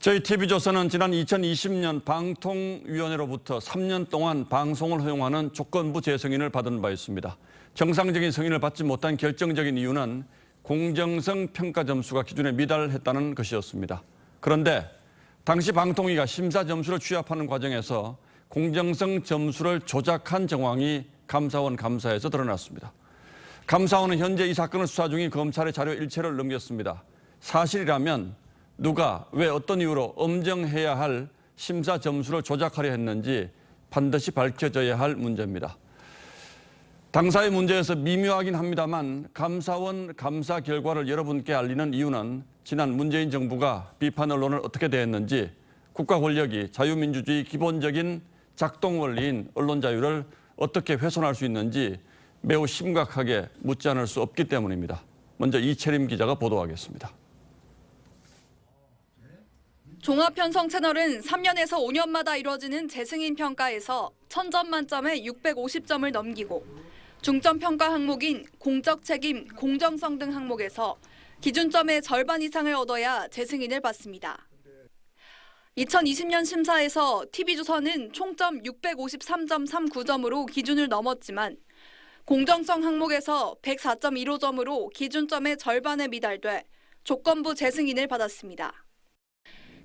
저희 TV조선은 지난 2020년 방통위원회로부터 3년 동안 방송을 허용하는 조건부 재승인을 받은 바 있습니다. 정상적인 승인을 받지 못한 결정적인 이유는 공정성 평가 점수가 기준에 미달했다는 것이었습니다. 그런데 당시 방통위가 심사 점수를 취합하는 과정에서 공정성 점수를 조작한 정황이 감사원 감사에서 드러났습니다. 감사원은 현재 이 사건을 수사 중인 검찰의 자료 일체를 넘겼습니다. 사실이라면 누가 왜 어떤 이유로 엄정해야 할 심사 점수를 조작하려 했는지 반드시 밝혀져야 할 문제입니다. 당사의 문제에서 미묘하긴 합니다만 감사원 감사 결과를 여러분께 알리는 이유는 지난 문재인 정부가 비판 언론을 어떻게 대했는지, 국가 권력이 자유민주주의 기본적인 작동 원리인 언론 자유를 어떻게 훼손할 수 있는지 매우 심각하게 묻지 않을 수 없기 때문입니다. 먼저 이채림 기자가 보도하겠습니다. 종합편성 채널은 3년에서 5년마다 이루어지는 재승인 평가에서 1000점 만점에 650점을 넘기고 중점 평가 항목인 공적 책임, 공정성 등 항목에서 기준점의 절반 이상을 얻어야 재승인을 받습니다. 2020년 심사에서 TV조선은 총점 653.39점으로 기준을 넘었지만 공정성 항목에서 104.15점으로 기준점의 절반에 미달돼 조건부 재승인을 받았습니다.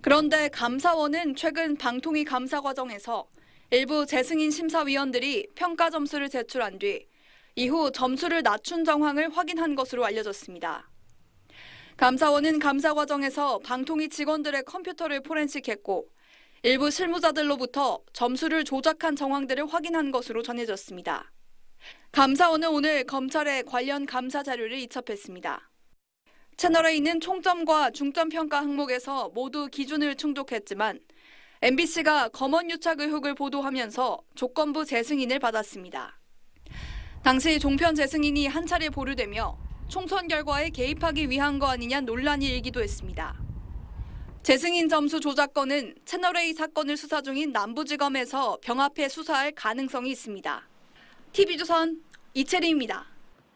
그런데 감사원은 최근 방통위 감사 과정에서 일부 재승인 심사위원들이 평가 점수를 제출한 뒤 이후 점수를 낮춘 정황을 확인한 것으로 알려졌습니다. 감사원은 감사 과정에서 방통위 직원들의 컴퓨터를 포렌식했고 일부 실무자들로부터 점수를 조작한 정황들을 확인한 것으로 전해졌습니다. 감사원은 오늘 검찰에 관련 감사 자료를 이첩했습니다. 채널A는 총점과 중점평가 항목에서 모두 기준을 충족했지만 MBC가 검언 유착 의혹을 보도하면서 조건부 재승인을 받았습니다. 당시 종편 재승인이 한 차례 보류되며 총선 결과에 개입하기 위한 거 아니냐 논란이 일기도 했습니다. 재승인 점수 조작 건은 채널A 사건을 수사 중인 남부지검에서 병합해 수사할 가능성이 있습니다. TV조선 이채림입니다.